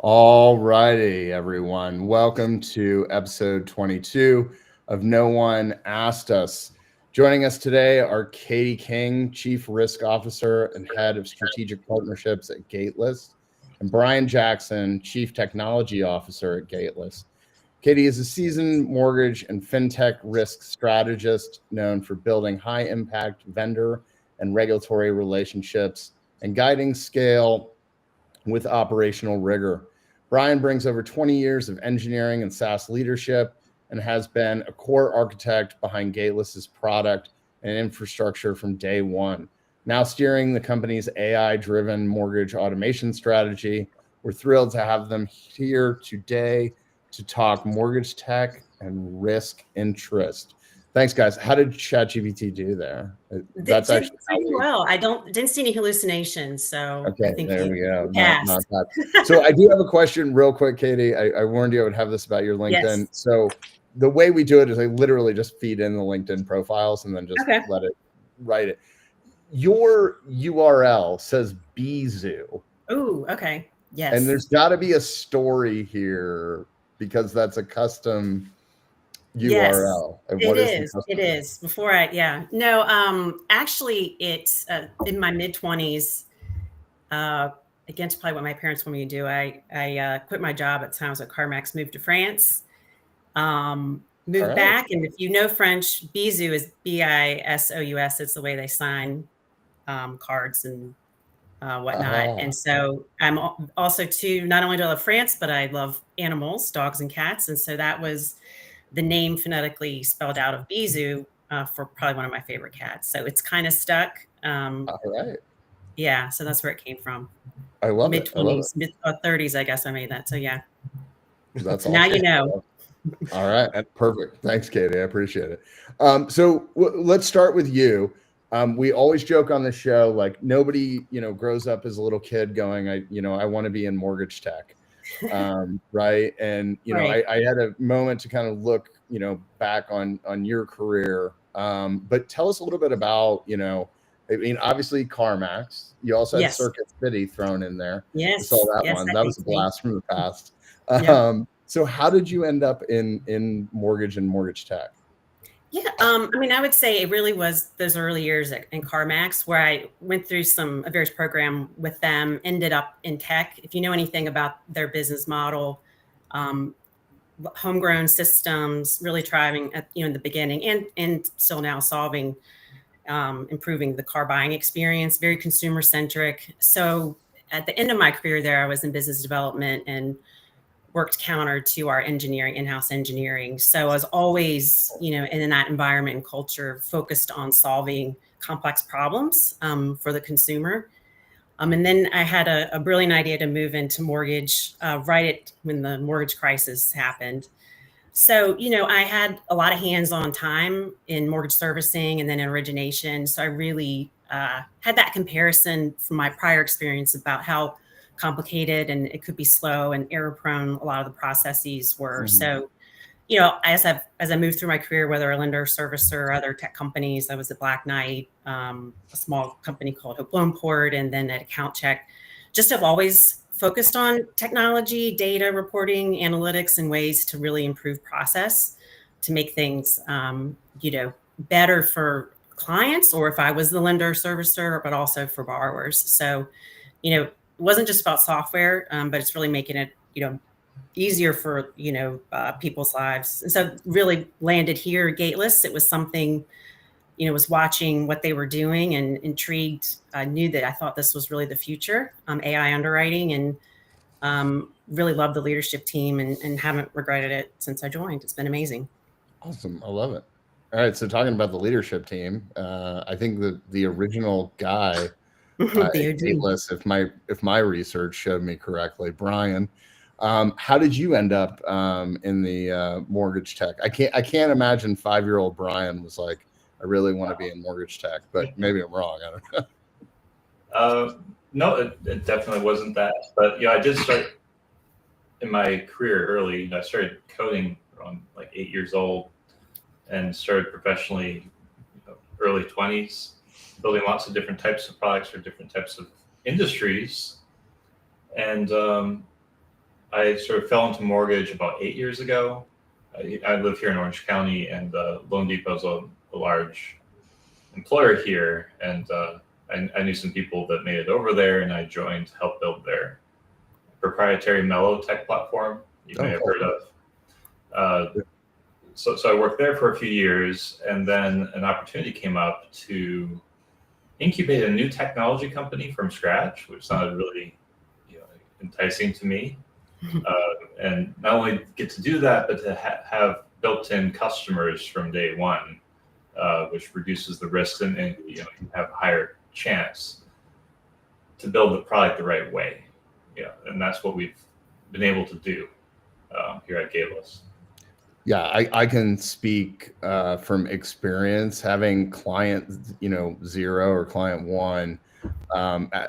All righty, everyone. Welcome to episode 22 of No One Asked Us. Joining us today are Katie King, Chief Risk Officer and Head of Strategic Partnerships at Gateless, and Brian Jackson, Chief Technology Officer at Gateless. Katie is a seasoned mortgage and fintech risk strategist known for building high-impact vendor and regulatory relationships and guiding scale with operational rigor. Brian brings over 20 years of engineering and SaaS leadership and has been a core architect behind Gateless's product and infrastructure from day one. Now steering the company's AI-driven mortgage automation strategy, we're thrilled to have them here today to talk mortgage tech and risk interest. Thanks, guys. How did ChatGPT do there? That's actually pretty well. I didn't see any hallucinations, so okay. I think there we go. Not bad. So I do have a question, real quick, Katie. I warned you I would have this about your LinkedIn. Yes. So the way we do it is I literally just feed in the LinkedIn profiles and then just let it write it. Your URL says Bizoo. Oh, okay. Yes. And there's got to be a story here because that's a custom URL. Yes, it is. Before actually it's in my mid-20s, against probably what my parents wanted me to do. I quit my job at the time. I was at CarMax, moved to France, moved back. And if you know French, Bizoo is B-I-S-O-U-S. It's the way they sign cards and whatnot. And so I'm also not only do I love France, but I love animals, dogs and cats. And so that was the name phonetically spelled out of Bizoo for probably one of my favorite cats. So it's kind of stuck. All right. Yeah. So that's where it came from. I love Mid-20s, mid-30s, I guess I made that. So yeah. That's awesome. Now you know. All right. Perfect. Thanks, Katie. I appreciate it. So let's start with you. We always joke on the show, like nobody, grows up as a little kid going, I want to be in mortgage tech. Right. And, I had a moment to kind of look, back on your career. But tell us a little bit about, obviously CarMax, you also had Circuit City thrown in there. Yes. I saw that one. That was a blast from the past. So how did you end up in mortgage and mortgage tech? Yeah. I would say it really was those early years in CarMax where I went through a various program with them, ended up in tech. If you know anything about their business model, homegrown systems, really thriving at, in the beginning and still now solving, improving the car buying experience, very consumer centric. So at the end of my career there, I was in business development and worked counter to our in-house engineering. So I was always, in that environment and culture focused on solving complex problems for the consumer. And then I had a brilliant idea to move into mortgage when the mortgage crisis happened. So, I had a lot of hands-on time in mortgage servicing and then in origination. So I really had that comparison from my prior experience about how complicated and it could be slow and error prone a lot of the processes were. So, as I moved through my career, whether a lender, servicer, or other tech companies, I was at Black Knight, a small company called Hope Loan Port, and then at Account Check, just have always focused on technology, data reporting, analytics, and ways to really improve process to make things, better for clients, or if I was the lender servicer, but also for borrowers. So, it wasn't just about software, but it's really making it, easier for, people's lives. And so really landed here at Gateless. It was something, was watching what they were doing and intrigued. I knew that I thought this was really the future, AI underwriting, and really loved the leadership team and haven't regretted it since I joined. It's been amazing. Awesome. I love it. All right. So talking about the leadership team, I think the original guy, Gateless, if my research showed me correctly, Brian, how did you end up in the mortgage tech? I can't imagine 5-year-old Brian was like, I really want to be in mortgage tech, but maybe I'm wrong. I don't know. No, it definitely wasn't that. But I did start in my career early. I started coding around like 8 years old, and started professionally early 20s, building lots of different types of products for different types of industries. And I sort of fell into mortgage about 8 years ago. I live here in Orange County, and Loan Depot is a large employer here, and I knew some people that made it over there, and I joined to help build their proprietary Mellow tech platform you may have heard of. So I worked there for a few years, and then an opportunity came up to incubate a new technology company from scratch, which sounded really enticing to me. And not only get to do that, but to have built-in customers from day one, which reduces the risks, and you have a higher chance to build the product the right way. And that's what we've been able to do here at Gateless. Yeah, I can speak from experience. Having client 0 or client 1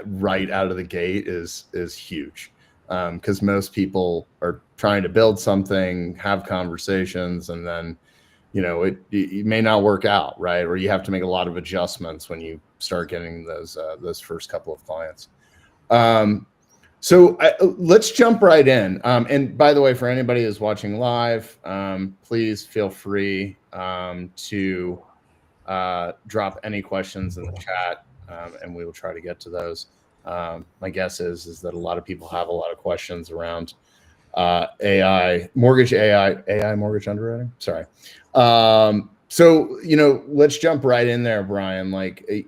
right out of the gate is huge, because most people are trying to build something, have conversations, and then it may not work out, right? Or you have to make a lot of adjustments when you start getting those first couple of clients. So let's jump right in. And by the way, for anybody who's watching live, please feel free to drop any questions in the chat, and we will try to get to those. My guess is that a lot of people have a lot of questions around AI mortgage underwriting. Sorry. So let's jump right in there, Brian. Like,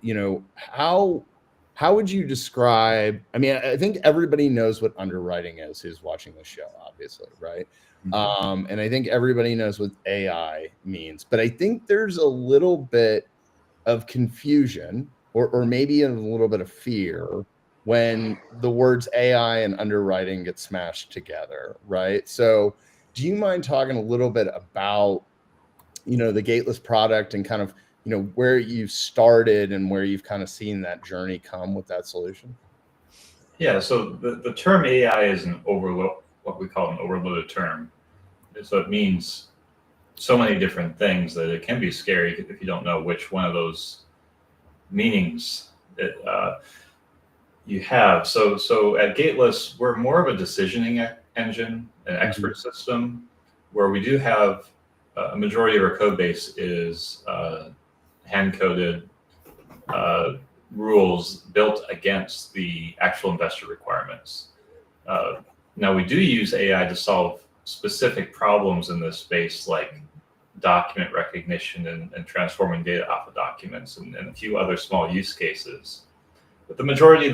how would you describe? I mean, I think everybody knows what underwriting is who's watching the show, obviously, right? Mm-hmm. And I think everybody knows what AI means, but I think there's a little bit of confusion, or maybe a little bit of fear when the words AI and underwriting get smashed together, right? So do you mind talking a little bit about, the Gateless product and kind of, where you started and where you've kind of seen that journey come with that solution? Yeah, so the term AI is what we call an overloaded term. So it means so many different things that it can be scary if you don't know which one of those meanings you have. So at Gateless, we're more of a decisioning engine, an expert system, where we do have a majority of our code base is hand-coded rules built against the actual investor requirements. Now, we do use AI to solve specific problems in this space, like document recognition and transforming data off of documents, and a few other small use cases. But the majority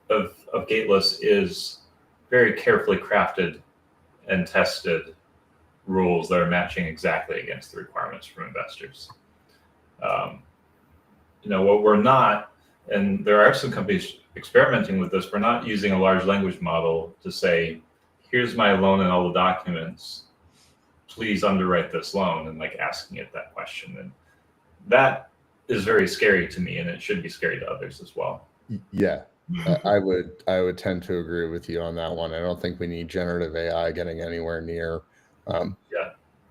of Gateless is very carefully crafted and tested rules that are matching exactly against the requirements from investors. What we're not, and there are some companies experimenting with this, we're not using a large language model to say, here's my loan and all the documents, please underwrite this loan, and like asking it that question. And that is very scary to me, and it should be scary to others as well. Yeah, I would tend to agree with you on that one. I don't think we need generative AI getting anywhere near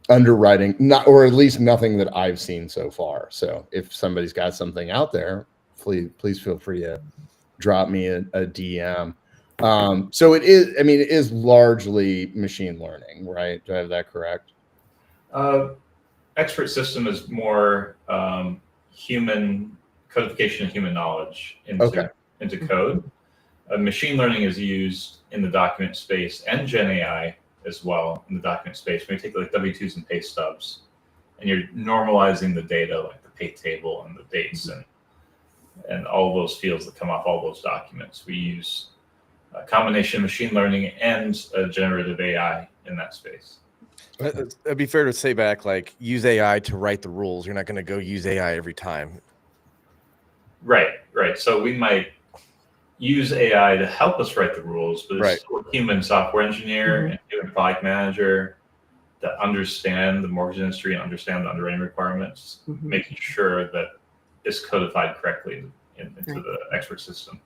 underwriting, or at least nothing that I've seen so far. So if somebody's got something out there, please feel free to drop me a DM. So it is largely machine learning, right? Do I have that correct? Expert system is more human codification and human knowledge into code. Machine learning is used in the document space, and Gen AI as well in the document space. When you take like W-2s and pay stubs, and you're normalizing the data, like the pay table and the dates and all those fields that come off all those documents, we use a combination of machine learning and generative AI in that space. It'd be fair to say back, like, use AI to write the rules. You're not going to go use AI every time. Right. So we might use AI to help us write the rules, but it's still a human software engineer and human product manager that understand the mortgage industry and understand the underwriting requirements, making sure that it's codified correctly into the expert system.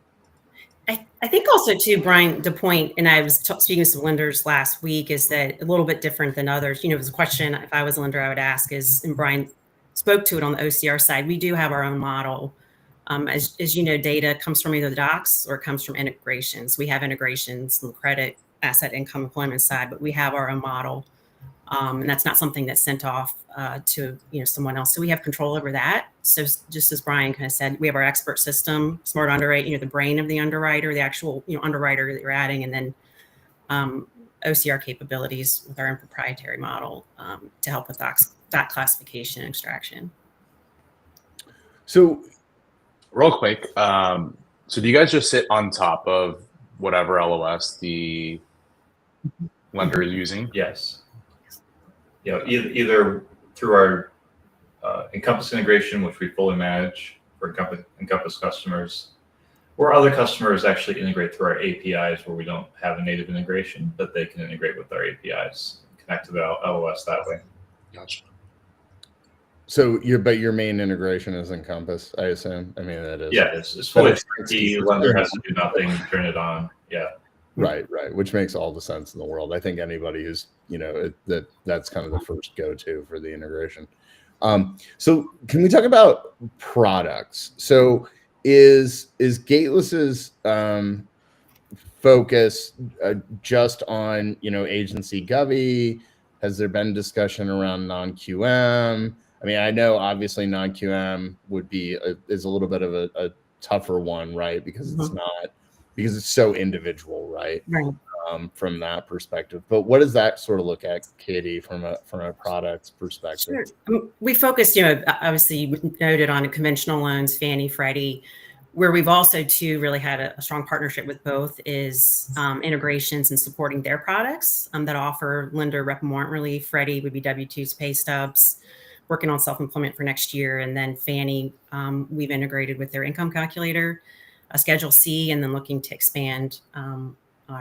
I think also too, Brian, the point, and I was speaking with some lenders last week, is that a little bit different than others. It was a question, if I was a lender, I would ask is, and Brian spoke to it on the OCR side, we do have our own model. As you know, data comes from either the docs or it comes from integrations. We have integrations in the credit asset income employment side, but we have our own model. And that's not something that's sent off to someone else. So we have control over that. So just as Brian kind of said, we have our expert system, smart underwrite, the brain of the underwriter, the actual underwriter that you're adding, and then OCR capabilities with our own proprietary model to help with doc classification and extraction. So real quick, so do you guys just sit on top of whatever LOS the lender is using? Yes. Either through our Encompass integration, which we fully manage for Encompass customers, or other customers actually integrate through our APIs where we don't have a native integration, but they can integrate with our APIs, connect to the LOS that way. Gotcha. So your main integration is Encompass, I assume. I mean, that is. Yeah, it's fully turnkey. Lender has to do nothing, turn it on. Yeah. Right, which makes all the sense in the world. I think anybody who's that's kind of the first go-to for the integration. So can we talk about products? So is Gateless's focus just on agency govy? Has there been discussion around non-QM? I mean, I know obviously non-QM is a little bit of a tougher one, right? Because it's so individual, right? From that perspective. But what does that sort of look at, Katie, from a products perspective? Sure. We focused, obviously you noted on conventional loans, Fannie, Freddie. Where we've also too really had a strong partnership with both is integrations and supporting their products that offer lender rep and warrant relief. Freddie would be W-2s, pay stubs, working on self-employment for next year. And then Fannie, we've integrated with their income calculator, a Schedule C, and then looking to expand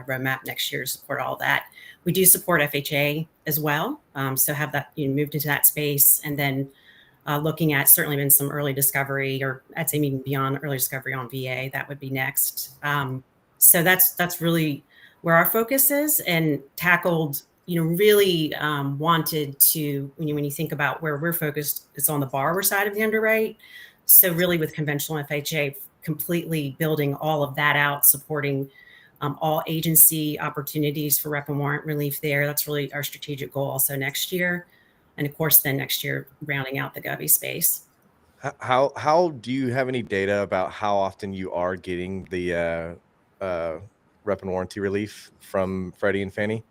roadmap next year to support all that. We do support FHA as well. So have that moved into that space. And then looking at certainly been some early discovery, or I'd say even beyond early discovery on VA, that would be next. So that's really where our focus is, and tackled, really wanted to, when you think about where we're focused, it's on the borrower side of the underwrite. So really with conventional FHA, completely building all of that out, supporting all agency opportunities for rep and warrant relief there. That's really our strategic goal also next year. And of course, then next year, rounding out the govy space. How do you have any data about how often you are getting the rep and warranty relief from Freddie and Fannie?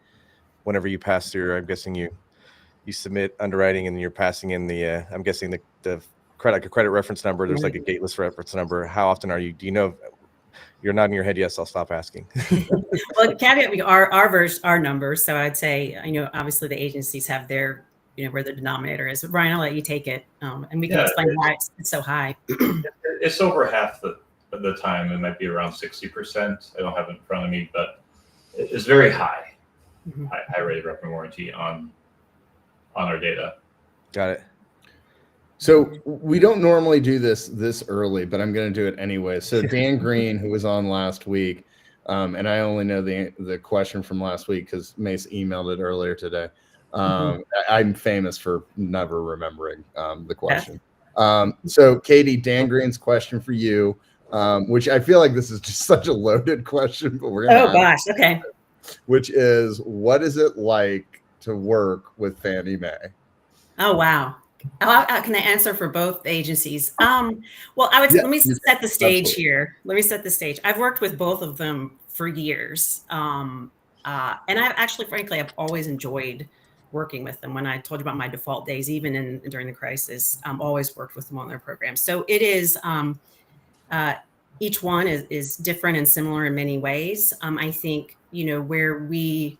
Whenever you pass through, I'm guessing you submit underwriting and you're passing in the, I'm guessing the credit reference number. There's like a Gateless reference number. How often are you? Do you know? You're nodding your head. Yes, I'll stop asking. Well, the caveat, our numbers. So I'd say, obviously the agencies have their, where the denominator is. But Brian, I'll let you take it, and we can explain why it's so high. It's over half the time. It might be around 60%. I don't have it in front of me, but it's very high. High rate of rep and warranty on our data. Got it. So we don't normally do this early, but I'm going to do it anyway. So Dan Green, who was on last week, and I only know the question from last week because Mace emailed it earlier today. I'm famous for never remembering the question. So Katie, Dan Green's question for you, which I feel like this is just such a loaded question, but we're going to gosh, okay. Which is, what is it like to work with Fannie Mae? Oh, wow. Can I answer for both agencies? Well, let me set the stage here. Let me set the stage. I've worked with both of them for years. And frankly, I've always enjoyed working with them. When I told you about my default days, even during the crisis, always worked with them on their programs. So it is, each one is different and similar in many ways. I think, where we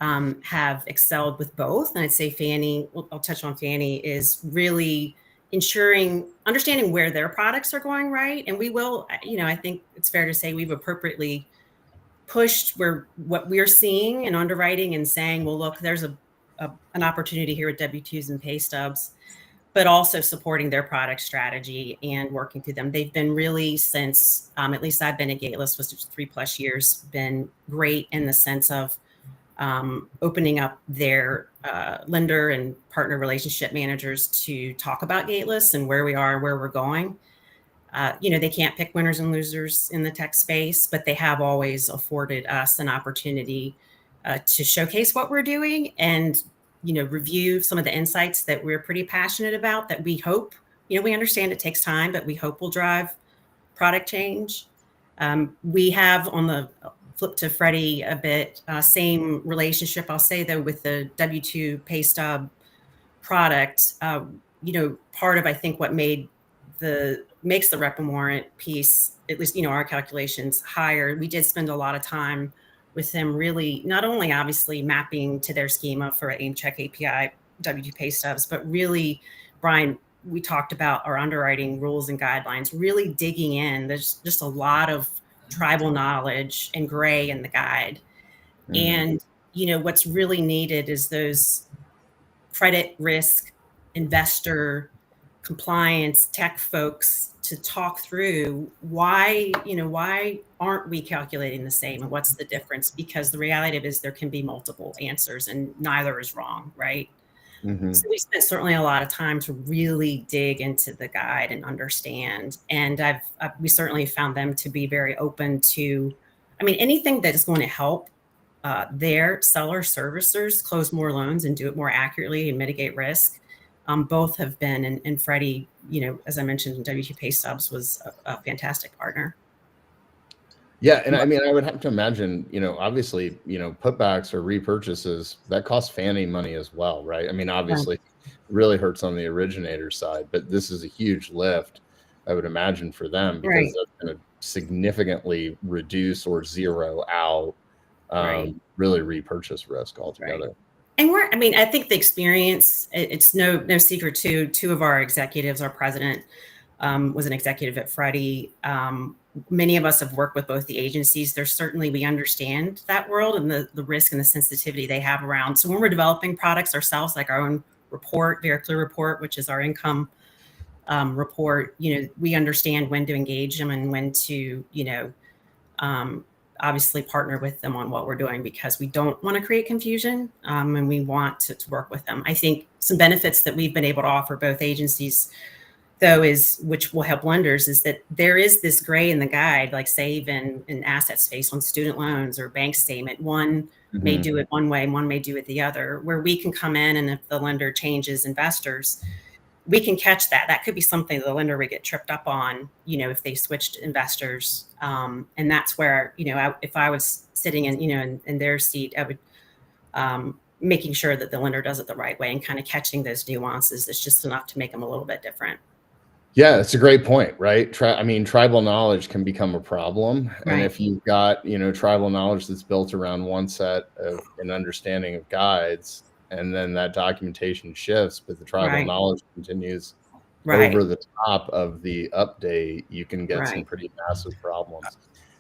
have excelled with both, and I'd say Fannie, I'll touch on Fannie, is really understanding where their products are going, right? And we will, I think it's fair to say we've appropriately pushed what we're seeing in underwriting and saying, well, look, there's an opportunity here with W-2s and pay stubs, but also supporting their product strategy and working through them. They've been really, since at least I've been at Gateless, which is 3+ years, been great in the sense of opening up their lender and partner relationship managers to talk about Gateless and where we are, where we're going. They can't pick winners and losers in the tech space, but they have always afforded us an opportunity to showcase what we're doing and, review some of the insights that we're pretty passionate about that we hope, we understand it takes time, but we hope will drive product change. We have, on the flip to Freddie a bit, same relationship, I'll say, though, with the W-2 pay stub product. Part of, I think, what makes the rep and warrant piece, at least, our calculations higher. We did spend a lot of time with them, really not only obviously mapping to their schema for AIM Check API W-2 pay stubs, but really, Brian, we talked about our underwriting rules and guidelines, really digging in. There's just a lot of tribal knowledge and gray in the guide. And, what's really needed is those credit risk, investor, compliance, tech folks to talk through why aren't we calculating the same and what's the difference? Because the reality is there can be multiple answers and neither is wrong, right? So we spent certainly a lot of time to really dig into the guide and understand. And we certainly found them to be very open to, anything that is going to help their seller servicers close more loans and do it more accurately and mitigate risk. Both have been, and Freddie, as I mentioned, in W-2 pay stubs was a fantastic partner. Yeah, and I would have to imagine, obviously, putbacks or repurchases, that costs Fannie money as well, right? Obviously, it really hurts on the originator side, but this is a huge lift, I would imagine, for them, because that's going to significantly reduce or zero out really repurchase risk altogether. Right. And I think the experience, it's no secret too. Two of our executives, our president was an executive at Freddie. Many of us have worked with both the agencies. We understand that world and the risk and the sensitivity they have around. So when we're developing products ourselves, like our own report, Very Clear report, which is our income report, we understand when to engage them and when to, obviously partner with them on what we're doing, because we don't want to create confusion and we want to work with them. I think some benefits that we've been able to offer both agencies, though, which will help lenders, is that there is this gray in the guide, like save and asset space on student loans or bank statement. One may do it one way, one may do it the other, where we can come in, and if the lender changes investors, we can catch that. That could be something the lender would get tripped up on, if they switched investors. And that's where, if I was sitting in their seat, I would making sure that the lender does it the right way and kind of catching those nuances. It's just enough to make them a little bit different. Yeah, that's a great point, right? Tribal knowledge can become a problem. Right. And if you've got, tribal knowledge that's built around one set of an understanding of guides, and then that documentation shifts, but the tribal knowledge continues over the top of the update, you can get some pretty massive problems.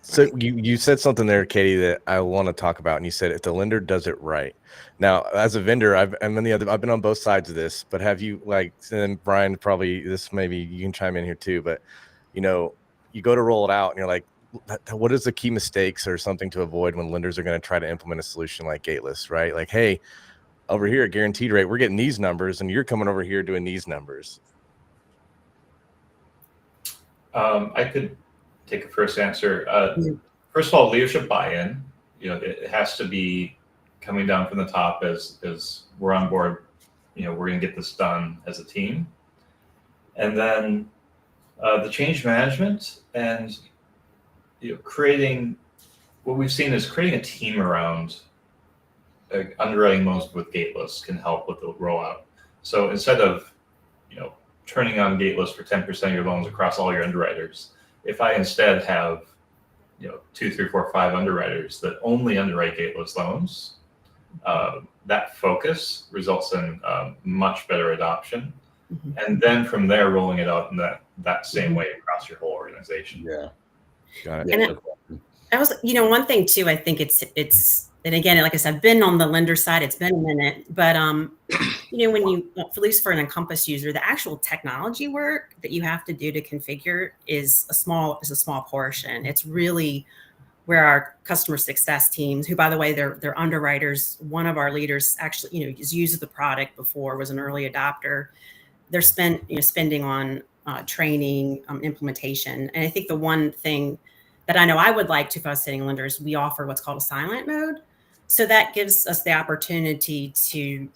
So you said something there, Katie, that I want to talk about, and you said if the lender does it right. Now, as a vendor, I've been on both sides of this, but have you, and Brian, probably this, maybe you can chime in here too, but you go to roll it out and you're like, what is the key mistakes or something to avoid when lenders are going to try to implement a solution like Gateless, right? Like, hey, over here at guaranteed rate, we're getting these numbers, and you're coming over here doing these numbers. I could take a first answer. First of all, leadership buy-in. It has to be coming down from the top as we're on board. We're going to get this done as a team, and then the change management and creating. What we've seen is creating a team around underwriting loans with Gateless can help with the rollout. So instead of turning on Gateless for 10% of your loans across all your underwriters, if I instead have 2, 3, 4, 5 underwriters that only underwrite Gateless loans, that focus results in much better adoption. And then from there, rolling it out in that same way across your whole organization. Yeah, got it. And that was, one thing too. I think it's, and again, like I said, I've been on the lender side. It's been a minute, but when you, at least for an Encompass user, the actual technology work that you have to do to configure is a small portion. It's really where our customer success teams, who, by the way, they're underwriters. One of our leaders actually, has used the product before, was an early adopter. They're spending on training, implementation. And I think the one thing that I know I would like to, if I was sitting lenders, we offer what's called a silent mode. So that gives us the opportunity to,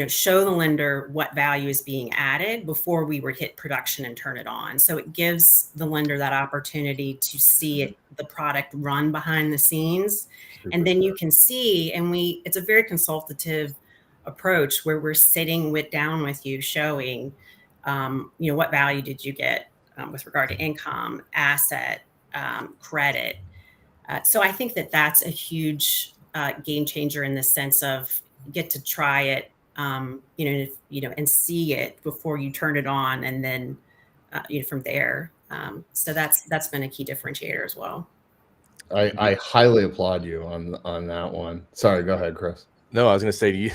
show the lender what value is being added before we would hit production and turn it on. So it gives the lender that opportunity to see the product run behind the scenes. And then you can see, and it's a very consultative approach where we're sitting down with you, showing, what value did you get with regard to income, asset, credit. So I think that's a huge game changer in the sense of get to try it, and see it before you turn it on, and then, from there. So that's been a key differentiator as well. I highly applaud you on that one. Sorry, go ahead, Chris. No, I was going to say,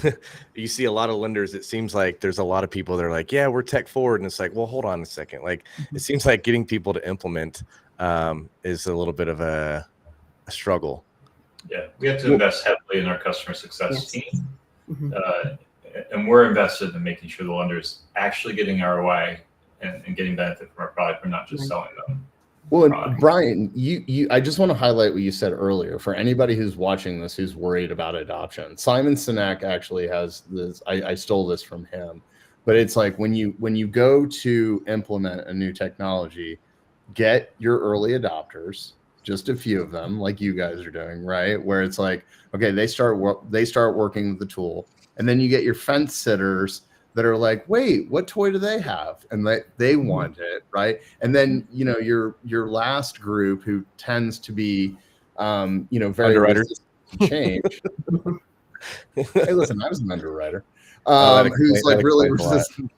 you see a lot of lenders. It seems like there's a lot of people that are like, yeah, we're tech forward. And it's like, well, hold on a second. Like, it seems like getting people to implement is a little bit of a struggle. Yeah, we have to invest heavily in our customer success team. And we're invested in making sure the lender's actually getting ROI and getting benefit from our product. We're not just selling them. Well, Brian, I just want to highlight what you said earlier for anybody who's watching this, who's worried about adoption. Simon Sinek actually has this. I stole this from him, but it's like when you go to implement a new technology, get your early adopters, just a few of them, like you guys are doing, right? Where it's like, okay, they start working with the tool, and then you get your fence sitters that are like, wait, what toy do they have? And they want it, right? And then, your last group, who tends to be, very resistant to change. Hey, listen, I was an underwriter. Who's like really resistant.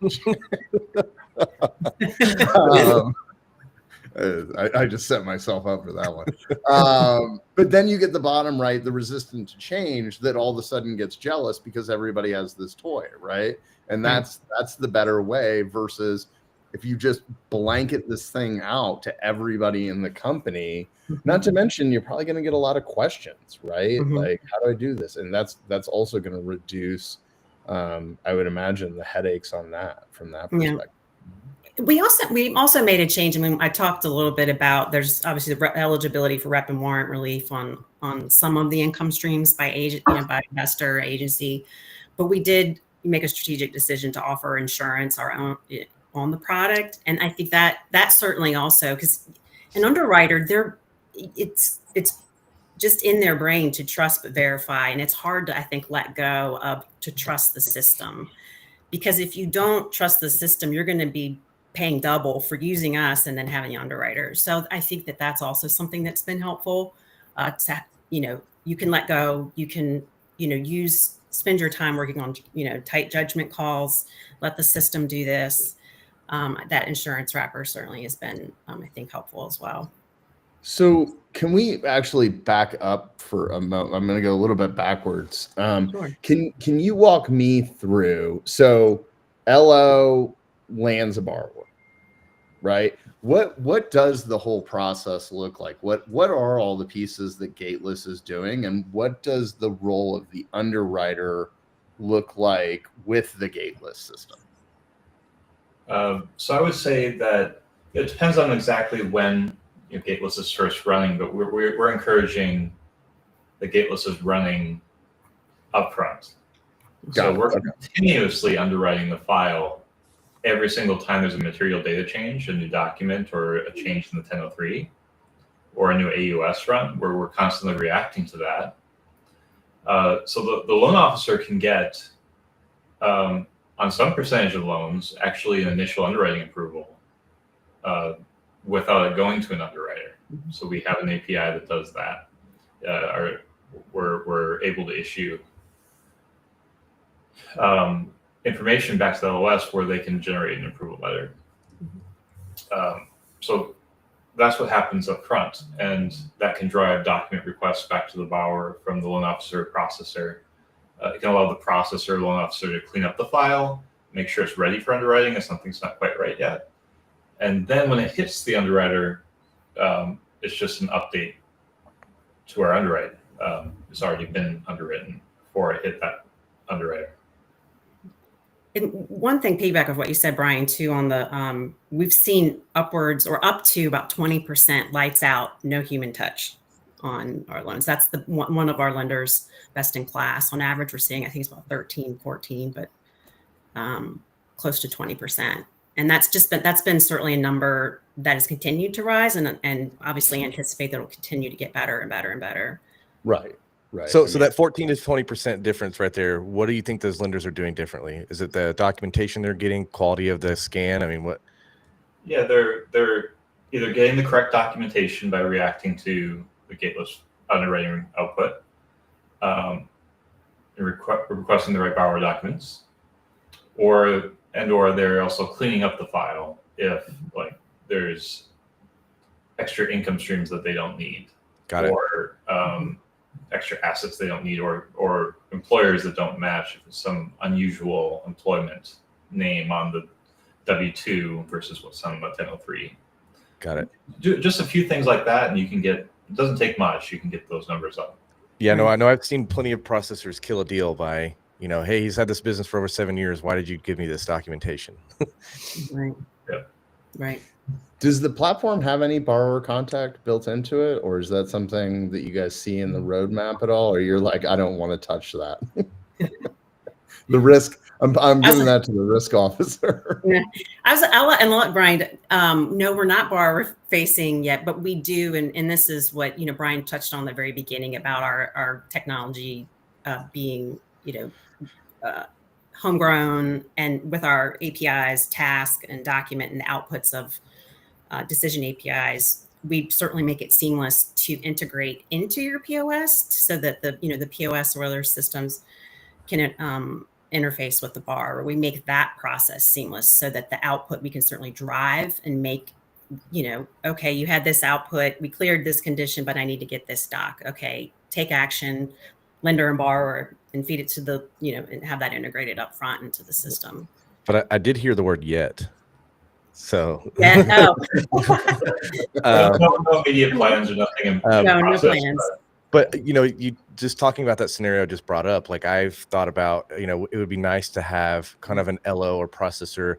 I just set myself up for that one. But then you get the bottom right, the resistant to change, that all of a sudden gets jealous because everybody has this toy, right? And that's the better way, versus if you just blanket this thing out to everybody in the company. Not to mention, you're probably going to get a lot of questions, right? Like, how do I do this? And that's also going to reduce, I would imagine, the headaches on that from that perspective. We also made a change. I mean, I talked a little bit about, there's obviously the eligibility for rep and warrant relief on some of the income streams by agent, by investor agency, but we did make a strategic decision to offer insurance our own on the product. And I think that certainly also, because an underwriter, it's just in their brain to trust but verify, and it's hard to, I think, let go of to trust the system, because if you don't trust the system, you're going to be paying double for using us and then having the underwriter. So I think that's also something that's been helpful. You can let go. You can spend your time working on tight judgment calls. Let the system do this. That insurance wrapper certainly has been, I think, helpful as well. So can we actually back up for a moment? I'm going to go a little bit backwards. Sure. Can you walk me through? So LO lands a borrower, right? What does the whole process look like? What are all the pieces that Gateless is doing, and what does the role of the underwriter look like with the Gateless system? So I would say that it depends on exactly when Gateless is first running, but we're encouraging the Gateless is running upfront. So we're continuously underwriting the file every single time there's a material data change, a new document, or a change in the 1003, or a new AUS run, where we're constantly reacting to that. So the loan officer can get, on some percentage of loans, actually an initial underwriting approval without it going to an underwriter. So we have an API that does that. We're able to issue information back to the LOS where they can generate an approval letter. So that's what happens up front, and that can drive document requests back to the borrower from the loan officer processor. It can allow the processor, loan officer, to clean up the file, make sure it's ready for underwriting if something's not quite right yet. And then when it hits the underwriter, it's just an update to our underwrite. It's already been underwritten before it hit that underwriter. And one thing, piggyback of what you said, Brian, too, on the we've seen upwards or up to about 20% lights out, no human touch on our loans. That's the one of our lenders best in class. On average, we're seeing, I think it's about 13, 14, but close to 20%. And that's been certainly a number that has continued to rise, and obviously anticipate that it'll continue to get better and better and better. Right. So that 14 to 20% difference right there, what do you think those lenders are doing differently? Is it the documentation they're getting, quality of the scan? I mean, what? Yeah, they're either getting the correct documentation by reacting to the Gateless underwriting output, requesting the right borrower documents, or they're also cleaning up the file if like there's extra income streams that they don't need. Got it. Or extra assets they don't need, or employers that don't match if it's some unusual employment name on the W-2 versus what's on the 1003. Got it. Just a few things like that, and you can get, it doesn't take much, you can get those numbers up. Yeah, no, I know I've seen plenty of processors kill a deal by, hey, he's had this business for over 7 years. Why did you give me this documentation? Right. Yeah. Right. Does the platform have any borrower contact built into it, or is that something that you guys see in the roadmap at all, or you're like, I don't want to touch that? The risk, I'm giving that to the risk officer. Yeah. I'll let Brian. No, we're not borrower facing yet, but we do, and this is what Brian touched on at the very beginning about our technology being homegrown, and with our APIs, task and document, and the outputs of decision APIs, we certainly make it seamless to integrate into your POS so that the POS or other systems can interface with the borrower. We make that process seamless so that the output we can certainly drive and make, okay, you had this output, we cleared this condition, but I need to get this doc. Okay, take action, lender and borrower, and feed it to the, and have that integrated up front into the system. But I did hear the word yet. So yeah, no. No immediate plans or nothing. No plans. But you just talking about that scenario just brought up, like I've thought about, it would be nice to have kind of an LO or processor,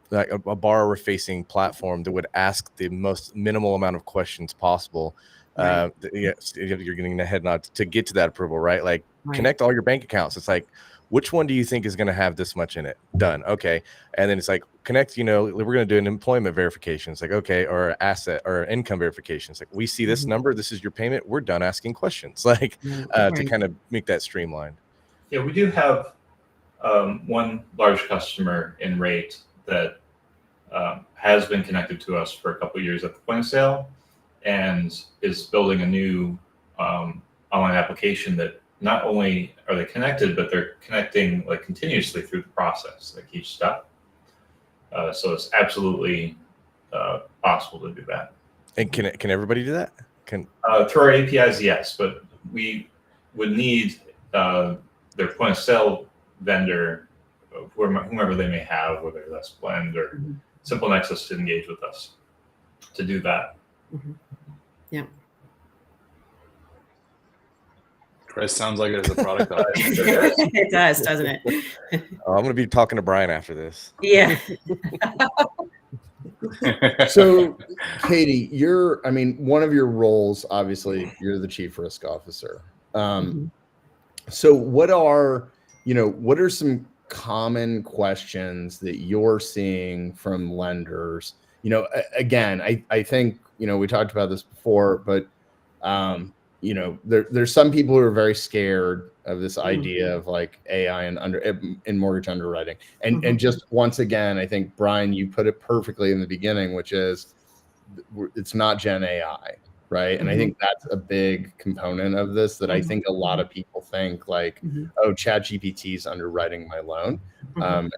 like a borrower facing platform that would ask the most minimal amount of questions possible. Right. You're getting the head nod to get to that approval, right? Like connect all your bank accounts. It's like, which one do you think is going to have this much in it? Done. Okay. And then it's like, connect, we're going to do an employment verification. It's like, okay, or asset or income verification. It's like, we see this number, this is your payment. We're done asking questions, like to kind of make that streamlined. Yeah, we do have one large customer in rate that has been connected to us for a couple of years at the point of sale, and is building a new online application that not only are they connected, but they're connecting like continuously through the process, like each step. So it's absolutely possible to do that. And can everybody do that? Through our APIs, yes, but we would need their point of sale vendor, whomever they may have, whether that's Blend or Simple Nexus, to engage with us to do that. Yeah. Chris, sounds like it is a product that it does, doesn't it? I'm going to be talking to Brian after this. Yeah. So, Katie, one of your roles, obviously, you're the chief risk officer. So what are some common questions that you're seeing from lenders? Again, I think, we talked about this before, but there's some people who are very scared of this idea of like AI in mortgage underwriting. And just once again, I think, Brian, you put it perfectly in the beginning, which is it's not Gen AI, right? And I think that's a big component of this that I think a lot of people think like, oh, ChatGPT is underwriting my loan. And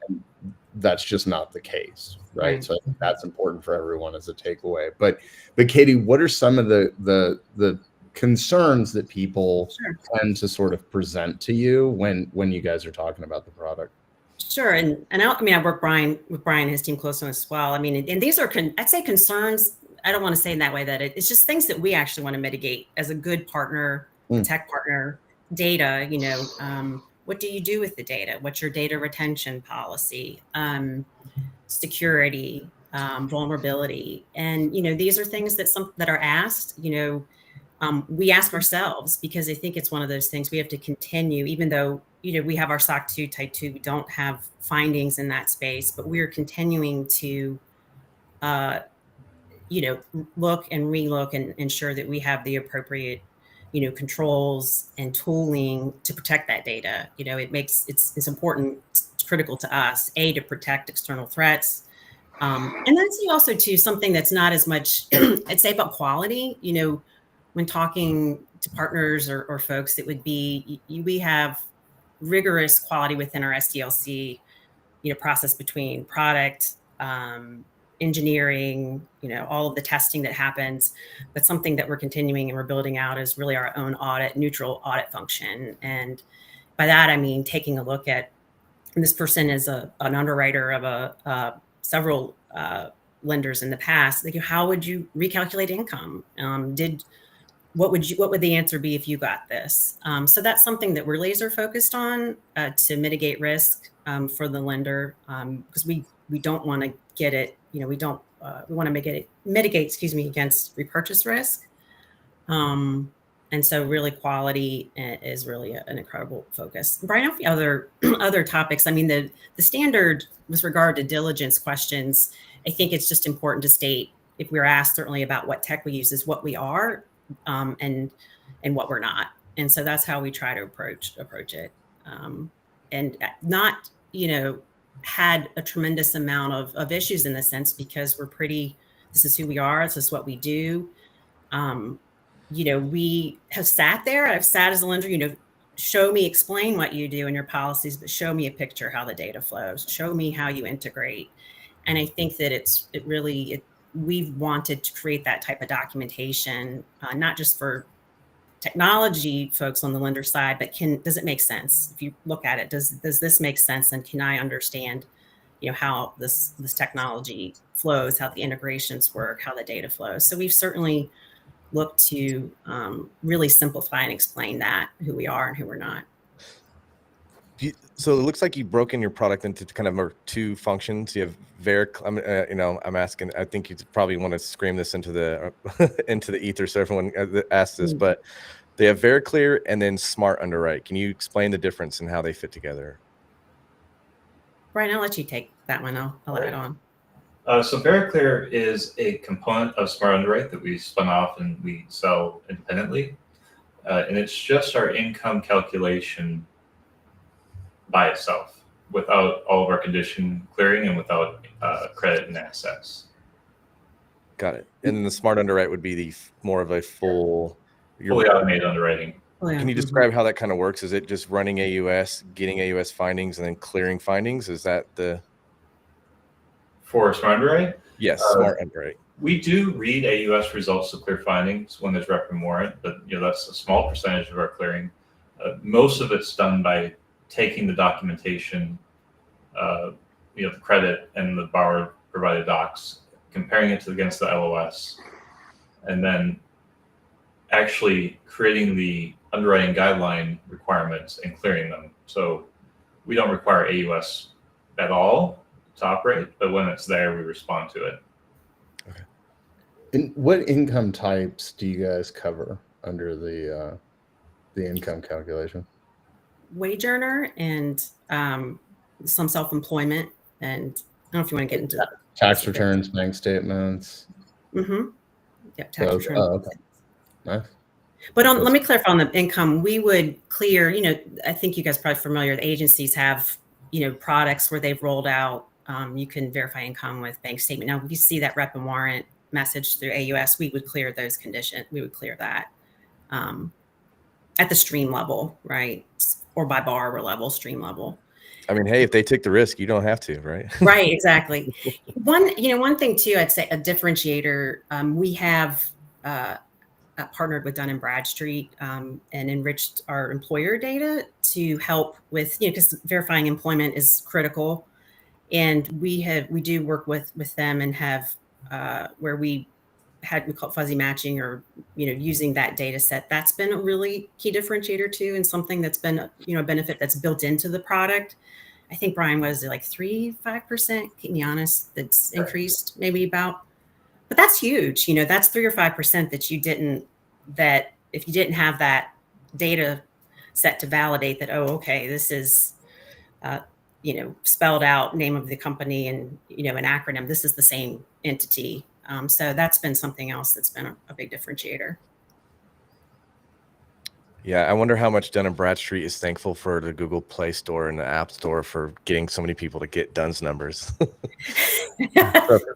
that's just not the case, right? So I think that's important for everyone as a takeaway. But Katie, what are some of the concerns that people tend to sort of present to you when you guys are talking about the product? Sure. And I work with Brian and his team closely as well. And these are, I'd say, concerns. I don't want to say in that way that it's just things that we actually want to mitigate as a good partner, tech partner. Data, what do you do with the data? What's your data retention policy? Security, vulnerability. And, these are things that are asked, we ask ourselves, because I think it's one of those things we have to continue, even though, we have our SOC 2 type 2, we don't have findings in that space, but we're continuing to, look and relook and ensure that we have the appropriate, controls and tooling to protect that data. It's important, it's critical to us, to protect external threats. And that's also too, something that's not as much, I'd say, about quality, when talking to partners or folks, it would be, we have rigorous quality within our SDLC, process between product, engineering, all of the testing that happens. But something that we're continuing and we're building out is really our own neutral audit function. And by that, I mean, taking a look at, and this person is an underwriter of several lenders in the past. Like, how would you recalculate income? What would the answer be if you got this? So that's something that we're laser focused on to mitigate risk for the lender, because we don't want to get it. We want to mitigate against repurchase risk. And so really quality is really an incredible focus. Brian, the other topics, I mean, the standard with regard to diligence questions, I think it's just important to state, if we're asked certainly about what tech we use, is what we are and what we're not. And so that's how we try to approach it. And not, had a tremendous amount of issues in this sense, because this is who we are, this is what we do. We have sat there, I've sat as a lender, show me, explain what you do in your policies, but show me a picture how the data flows, show me how you integrate. And I think that we've wanted to create that type of documentation, not just for technology folks on the lender side, but does it make sense? If you look at it, does this make sense? And can I understand, how this technology flows, how the integrations work, how the data flows? So we've certainly looked to really simplify and explain that, who we are and who we're not. So it looks like you've broken your product into kind of two functions. You have I'm asking, I think you probably want to scream this into the into the ether so everyone asks this, but they have VeriClear and then Smart Underwrite. Can you explain the difference and how they fit together? Brian, I'll let you take that one. I'll add it on. So VeriClear is a component of Smart Underwrite that we spun off and we sell independently. And it's just our income calculation by itself, without all of our condition clearing and without credit and assets. Got it. And then the Smart Underwrite would be more of a fully automated underwriting. Can you describe how that kind of works? Is it just running AUS, getting AUS findings, and then clearing findings? Is that for Smart Underwrite? Yes, Smart Underwrite. We do read AUS results to clear findings when there's rep and warrant, but that's a small percentage of our clearing. Most of it's done by taking the documentation, the credit and the borrower provided docs, comparing it against the LOS, and then actually creating the underwriting guideline requirements and clearing them. So we don't require AUS at all to operate, but when it's there, we respond to it. Okay. And what income types do you guys cover under the income calculation? Wage earner and some self-employment, and I don't know if you want to get into that. Tax returns, bank statements. Mm-hmm. Yeah, tax returns. Oh, okay. Nice. But let me clarify on the income. We would clear, I think you guys are probably familiar, the agencies have, products where they've rolled out, you can verify income with bank statement. Now, if you see that rep and warrant message through AUS, we would clear those conditions. We would clear that at the stream level, right? Or by borrower level, stream level. I mean, hey, if they take the risk, you don't have to, right? Right, exactly. One thing too, I'd say a differentiator, we have partnered with Dun & Bradstreet and enriched our employer data to help with, because verifying employment is critical. And we do work with them and have where we call it fuzzy matching, or using that data set. That's been a really key differentiator too, and something that's been a benefit that's built into the product. I think, Brian, was it like 3-5%? Keep me honest, that's increased maybe about, but that's huge. That's 3 or 5% that you didn't, that if you didn't have that data set to validate that, oh, okay, this is, spelled out name of the company and, an acronym, this is the same entity. So that's been something else that's been a big differentiator. Yeah, I wonder how much Dun & Bradstreet is thankful for the Google Play Store and the App Store for getting so many people to get DUNS numbers. For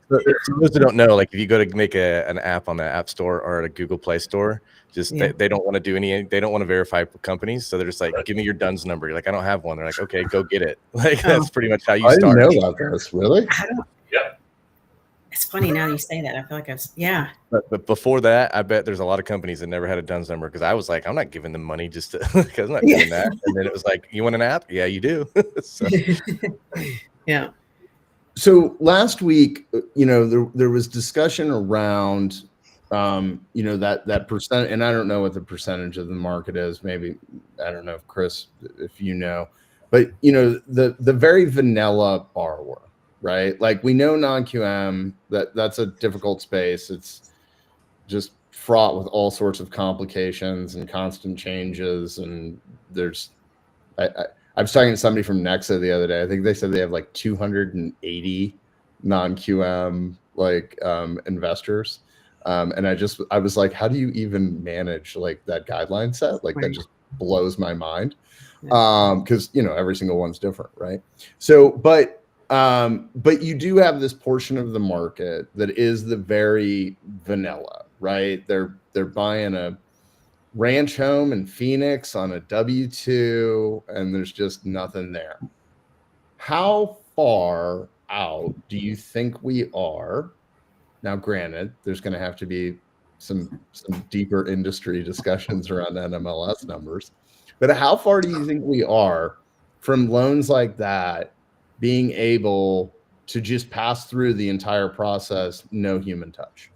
those who don't know, like if you go to make an app on the App Store or a Google Play Store, just they don't want to do they don't want to verify companies, so they're just like, give me your DUNS number. You're like, I don't have one. They're like, okay, go get it. Like that's pretty much how you start. I didn't know about this. Really? Yeah. It's funny now you say that. I feel like But before that, I bet there's a lot of companies that never had a DUNS number because I was like, I'm not giving them money just to because I'm not doing that. And then it was like, you want an app? Yeah, you do. So. Yeah. So last week, there was discussion around, that percent, and I don't know what the percentage of the market is. Maybe, I don't know if Chris, if you know, but the very vanilla borrower, right? Like we know non-QM, that's a difficult space. It's just fraught with all sorts of complications and constant changes. And I was talking to somebody from Nexa the other day. I think they said they have like 280 non-QM investors. And I was like, how do you even manage like that guideline set? Like that just blows my mind. Because every single one's different, right? So, but you do have this portion of the market that is the very vanilla, right? They're buying a ranch home in Phoenix on a W-2, and there's just nothing there. How far out do you think we are? Now, granted, there's going to have to be some deeper industry discussions around NMLS numbers, but how far do you think we are from loans like that being able to just pass through the entire process, no human touch?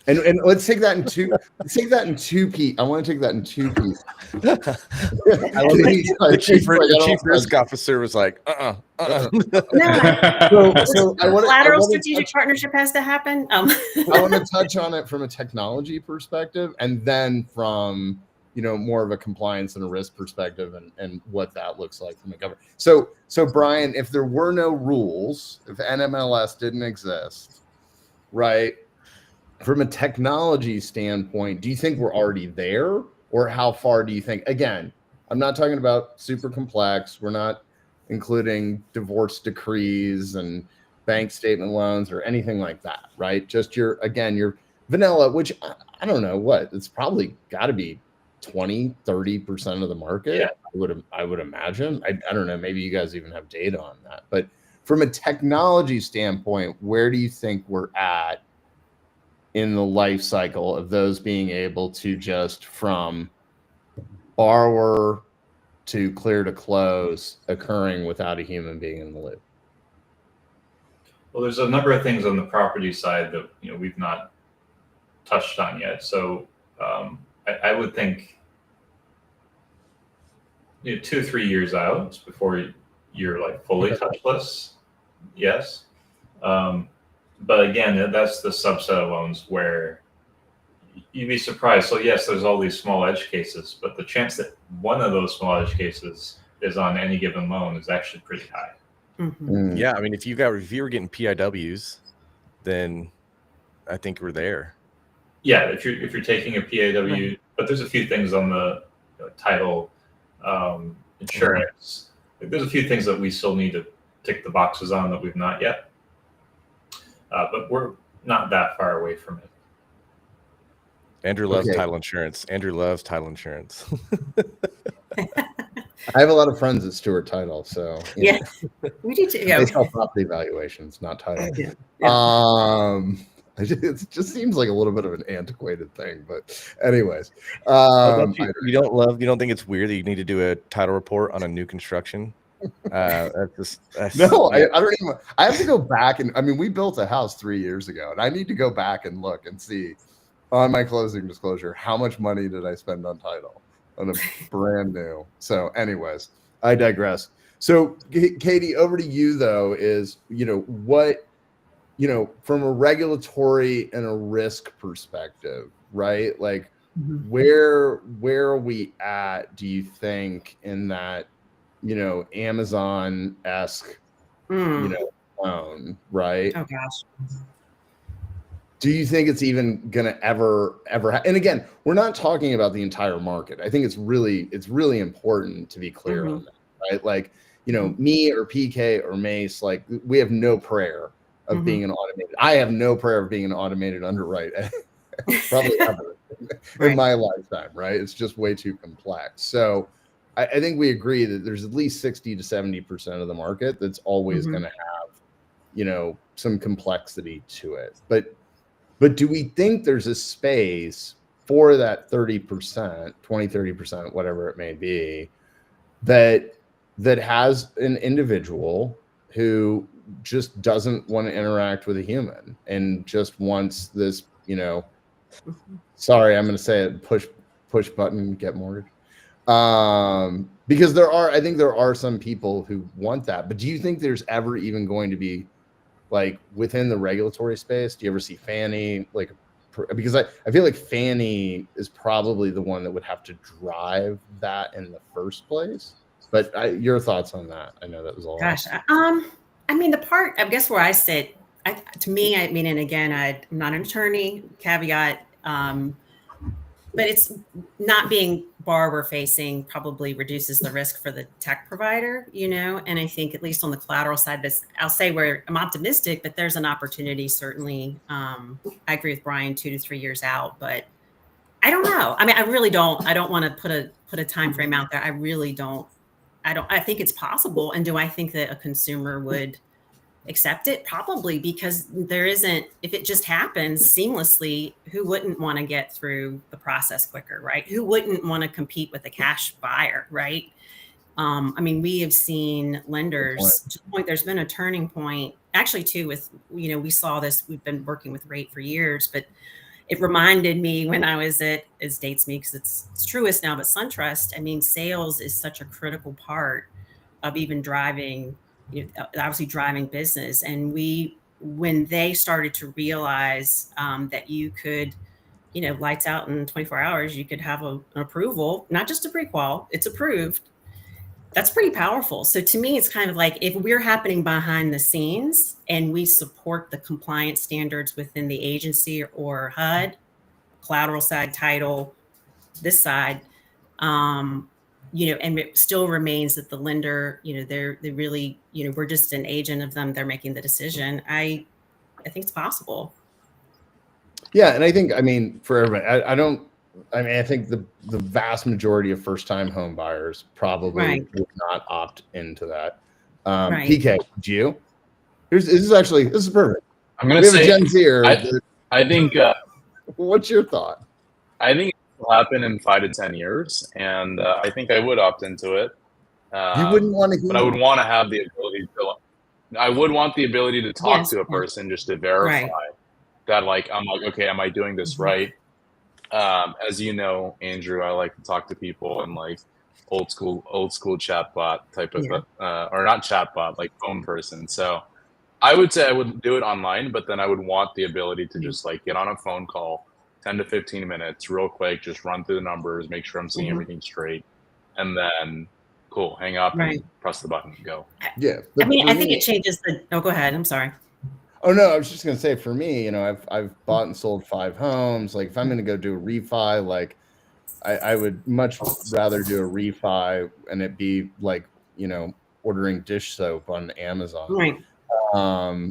And let's take that in two. Let's take that in two pieces. I want to take that in two pieces. The chief risk officer was like, No. So collateral strategic partnership has to happen. I want to touch on it from a technology perspective, and then from more of a compliance and a risk perspective, and what that looks like from the government. So Brian, if there were no rules, if NMLS didn't exist, right? From a technology standpoint, do you think we're already there, or how far do you think? Again, I'm not talking about super complex. We're not including divorce decrees and bank statement loans or anything like that, right? Just your vanilla, which I don't know what, it's probably got to be 20-30% of the market. Yeah. I would imagine. I don't know. Maybe you guys even have data on that. But from a technology standpoint, where do you think we're at in the life cycle of those being able to just from borrower to clear to close occurring without a human being in the loop? Well, there's a number of things on the property side that we've not touched on yet. So I would think 2-3 years out before you're like fully touchless. Yes. But again, that's the subset of loans where you'd be surprised. So yes, there's all these small edge cases, but the chance that one of those small edge cases is on any given loan is actually pretty high. Mm-hmm. Yeah, I mean, if you were getting PIWs, then I think we're there. Yeah, if you're taking a PIW, but there's a few things on the title, insurance. There's a few things that we still need to tick the boxes on that we've not yet. But we're not that far away from it. Andrew loves title insurance. Andrew loves title insurance. I have a lot of friends at Stewart Title, so yeah, we do too. Yeah, they sell property valuations, not title. Yeah. It just seems like a little bit of an antiquated thing, but anyways, you don't think it's weird that you need to do a title report on a new construction? I don't even. I have to go back and we built a house 3 years ago, and I need to go back and look and see on my closing disclosure how much money did I spend on title on a brand new. So, anyways, I digress. So, Katie, over to you though. Is what from a regulatory and a risk perspective, right? Like, where are we at, do you think, in that, Amazon-esque, loan, right? Oh gosh. Do you think it's even going to ever and again, we're not talking about the entire market. I think it's really important to be clear on that, right? Like, me or PK or Mace, like, we have no prayer of being an automated. I have no prayer of being an automated underwrite probably ever in my lifetime, right? It's just way too complex. So I think we agree that there's at least 60 to 70% of the market that's always going to have, some complexity to it. But do we think there's a space for that 30%, 20, 30%, whatever it may be, that has an individual who just doesn't want to interact with a human and just wants this, sorry, I'm going to say it, push button, get mortgage. Because I think there are some people who want that, but do you think there's ever even going to be, like, within the regulatory space, do you ever see Fannie, like, because I feel like Fannie is probably the one that would have to drive that in the first place, but your thoughts on that? I know that was a lot. Gosh, I mean, the part, I guess, where I sit, to me, I mean, and again, I'm not an attorney, caveat, but it's not being borrower facing probably reduces the risk for the tech provider, and I think at least on the collateral side, I'll say where I'm optimistic, but there's an opportunity, certainly. I agree with Brian, 2 to 3 years out, but I don't know. I mean, I really don't. I don't want to put a time frame out there. I really don't. I think it's possible. And do I think that a consumer would accept it? Probably, because there isn't, if it just happens seamlessly, who wouldn't want to get through the process quicker, right? Who wouldn't want to compete with a cash buyer, right? I mean, we have seen lenders to the point, there's been a turning point, actually, too, with, we saw this, we've been working with Rate for years, but it reminded me when I was it dates me because it's Truist now, but SunTrust, I mean, sales is such a critical part of even driving, obviously driving business. And when they started to realize that you could, lights out in 24 hours, you could have an approval, not just a pre-qual, it's approved. That's pretty powerful. So to me, it's kind of like, if we're happening behind the scenes and we support the compliance standards within the agency or HUD, collateral side, title, this side, and it still remains that the lender, they really, we're just an agent of them. They're making the decision. I think it's possible. Yeah. And I think, I mean, for everybody, I think the vast majority of first-time home buyers probably would not opt into that. PK, would you? This is perfect. I'm going to say, Gen Zer. I think. What's your thought? I think it will happen in 5 to 10 years, and I think I would opt into it. You wouldn't want to, but I would want to have the ability to. I would want the ability to talk to a person just to verify that, like, I'm like, okay, am I doing this right? As you know, Andrew, I like to talk to people in like old school chatbot type of, or not chatbot, like phone person. So I would say I would do it online, but then I would want the ability to just like get on a phone call, 10 to 15 minutes, real quick, just run through the numbers, make sure I'm seeing everything straight, and then cool, hang up and press the button and go. Yeah. I mean, I think it changes go ahead. I'm sorry. Oh no, I was just gonna say, for me, I've bought and sold 5 homes. Like, if I'm gonna go do a refi, like I would much rather do a refi and it be like, ordering dish soap on Amazon,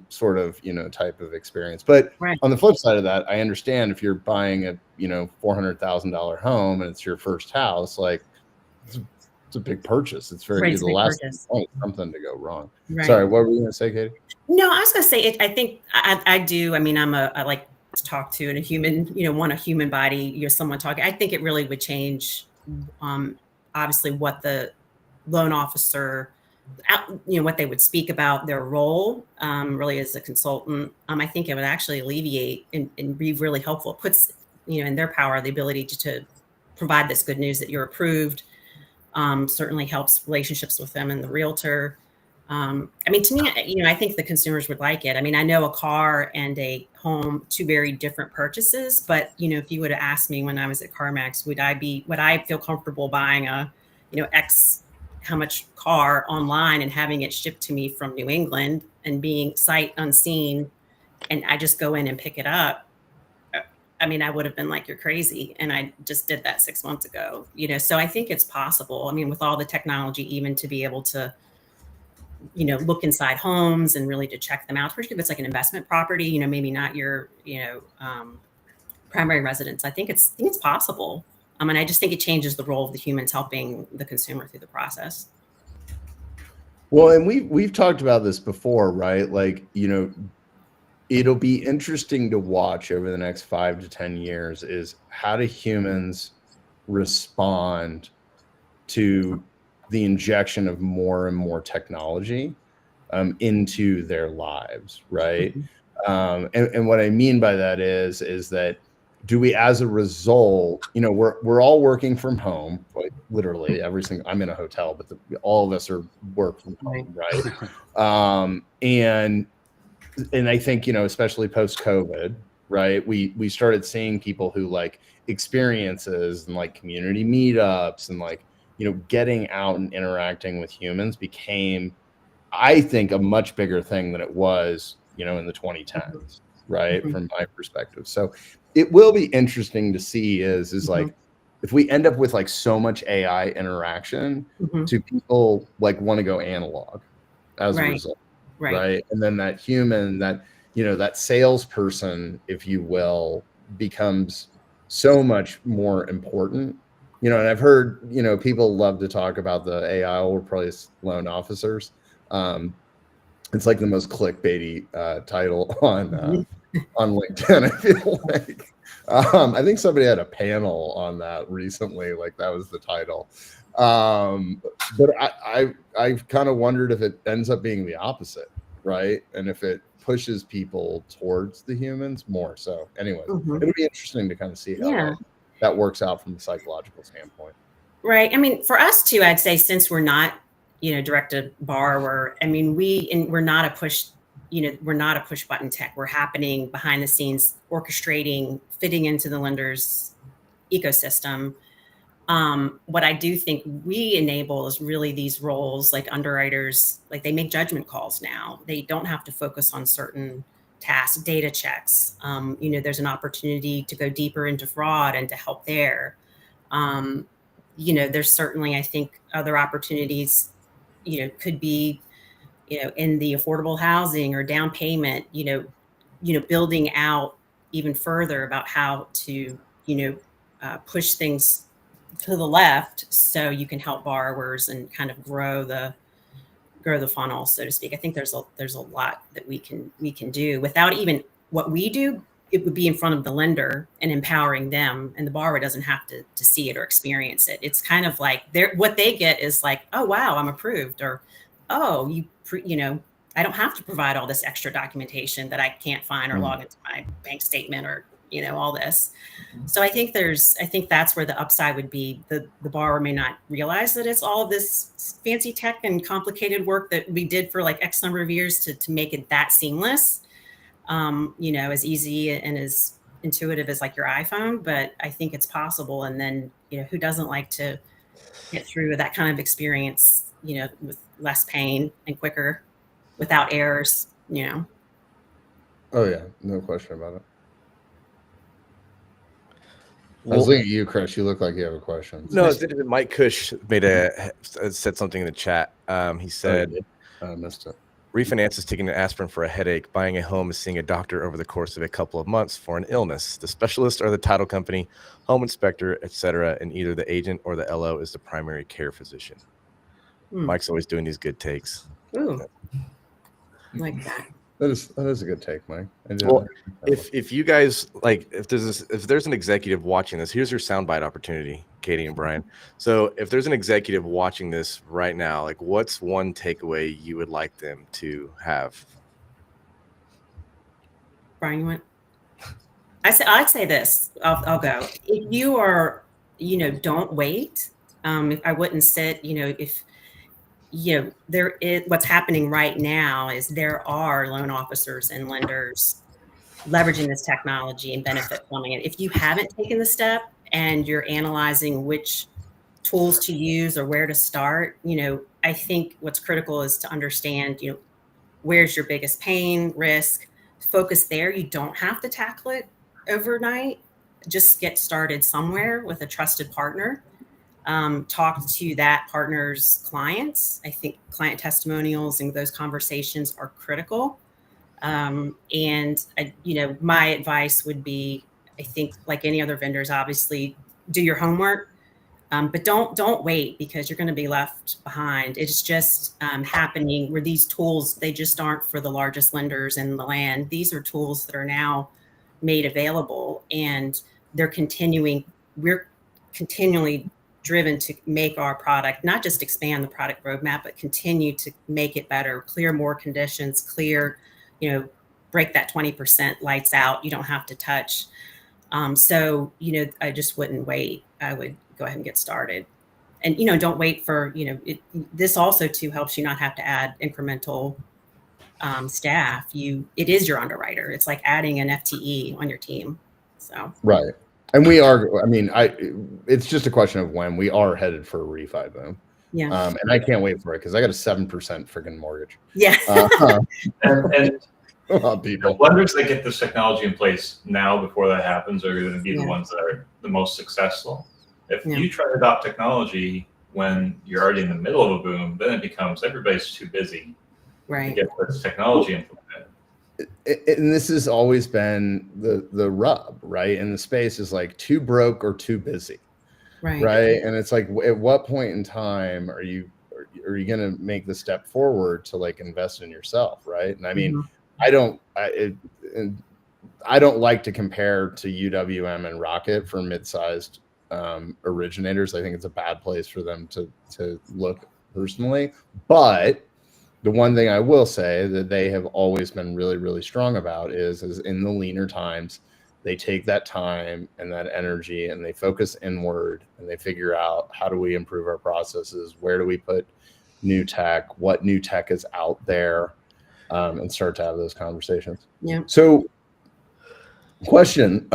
sort of, type of experience. But on the flip side of that, I understand if you're buying a, $400,000 home and it's your first house, like it's a big purchase. It's very the last something to go wrong. Sorry, what were you gonna say, Katie? No, I was going to say, I think I do. I mean, I like to talk to a human, want a human body, someone talking. I think it really would change, obviously, what the loan officer, what they would speak about their role, really as a consultant. I think it would actually alleviate and be really helpful. It puts, in their power, the ability to provide this good news that you're approved. Certainly helps relationships with them and the realtor. I mean, to me, I think the consumers would like it. I mean, I know a car and a home, two very different purchases, but if you would have asked me when I was at CarMax, would I feel comfortable buying a, X how much car online and having it shipped to me from New England and being sight unseen, and I just go in and pick it up? I mean, I would have been like, you're crazy. And I just did that 6 months ago, so I think it's possible. I mean, with all the technology, even to be able to, look inside homes and really to check them out, especially if it's like an investment property, maybe not your, primary residence. I think it's possible. And I just think it changes the role of the humans helping the consumer through the process. Well, and we've talked about this before, right? Like, it'll be interesting to watch over the next 5 to 10 years is how do humans respond to the injection of more and more technology into their lives, right? And what I mean by that is that do we, as a result, we're all working from home, like literally every single. I'm in a hotel, but all of us are work from home, right? And I think especially post COVID, right? We started seeing people who like experiences and like community meetups and like getting out and interacting with humans became, I think, a much bigger thing than it was in the 2010s, right? From my perspective. So it will be interesting to see is like if we end up with like so much AI interaction, do people like want to go analog as a result? Right. And then that human, that that salesperson, if you will, becomes so much more important. And I've heard people love to talk about the AI will replace loan officers. It's like the most clickbaity title on LinkedIn, I feel like. I think somebody had a panel on that recently, like that was the title. But I've kind of wondered if it ends up being the opposite, right? And if it pushes people towards the humans more. So anyway, it'll be interesting to kind of see how that works out from a psychological standpoint. Right. I mean, for us too, I'd say since we're not, direct to borrower, I mean, we're not a push, we're not a push button tech. We're happening behind the scenes, orchestrating, fitting into the lender's ecosystem. What I do think we enable is really these roles like underwriters, like they make judgment calls now. They don't have to focus on certain tasks, data checks. There's an opportunity to go deeper into fraud and to help there. There's certainly, I think, other opportunities, could be, in the affordable housing or down payment, building out even further about how to, push things to the left so you can help borrowers and kind of grow the funnel, so to speak. I think there's a lot that we can do without even what we do. It would be in front of the lender and empowering them, and the borrower doesn't have to see it or experience it. It's kind of like what they get is like, oh wow, I'm approved, or oh, I don't have to provide all this extra documentation that I can't find or log into my bank statement or all this. So I think that's where the upside would be. The borrower may not realize that it's all of this fancy tech and complicated work that we did for like X number of years to make it that seamless, as easy and as intuitive as like your iPhone. But I think it's possible. And then, who doesn't like to get through that kind of experience, with less pain and quicker, without errors, Oh yeah, no question about it. I was looking at you, Chris. You look like you have a question. No, Mike Cush said something in the chat. He said, I missed it. Refinance is taking an aspirin for a headache. Buying a home is seeing a doctor over the course of a couple of months for an illness. The specialist or the title company, home inspector, etc., and either the agent or the LO is the primary care physician. Mike's always doing these good takes. Ooh, like that. That is a good take, Mike. Well, if you guys like, if there's an executive watching this, here's your soundbite opportunity, Katie and Brian. So if there's an executive watching this right now, like what's one takeaway you would like them to have? Brian, you want? I'd say this. I'll go. If you are, don't wait. If I wouldn't sit, if what's happening right now is there are loan officers and lenders leveraging this technology and benefit from it. If you haven't taken the step and you're analyzing which tools to use or where to start, I think what's critical is to understand, where's your biggest pain, risk, focus there. You don't have to tackle it overnight. Just get started somewhere with a trusted partner. Talk to that partner's clients. I think client testimonials and those conversations are critical. My advice would be, I think like any other vendors, obviously do your homework, but don't wait, because you're going to be left behind. It's just happening where these tools, they just aren't for the largest lenders in the land. These are tools that are now made available, and we're continually driven to make our product, not just expand the product roadmap, but continue to make it better, clear more conditions, break that 20% lights out. You don't have to touch. I just wouldn't wait. I would go ahead and get started. And, don't wait for, this also too helps you not have to add incremental staff. It is your underwriter. It's like adding an FTE on your team. So. Right. And we are, it's just a question of when. We are headed for a refi boom. Yeah. And I can't wait for it, because I got a 7% freaking mortgage. Yeah. And people. Lenders that get this technology in place now before that happens are going to be the ones that are the most successful. If you try to adopt technology when you're already in the middle of a boom, then it becomes everybody's too busy to get this technology implemented. And this has always been the rub, right? In the space is like too broke or too busy, right? And it's like, at what point in time are you going to make the step forward to like invest in yourself, right? And I mean, I don't like to compare to UWM and Rocket for mid-sized originators. I think it's a bad place for them to look personally, but the one thing I will say that they have always been really, really strong about is in the leaner times, they take that time and that energy and they focus inward and they figure out, how do we improve our processes? Where do we put new tech? What new tech is out there? And start to have those conversations. Yeah. So question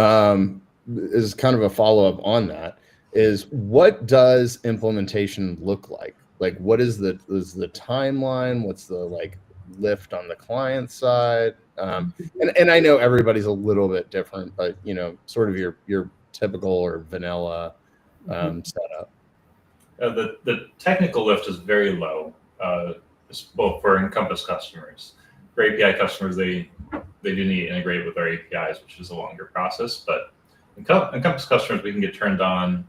is kind of a follow-up on that, is what does implementation look like? Like, what is the timeline? What's the like lift on the client side? And I know everybody's a little bit different, but sort of your typical or vanilla setup. The technical lift is very low, both for Encompass customers. For API customers, they do need to integrate with our APIs, which is a longer process. But Encompass customers, we can get turned on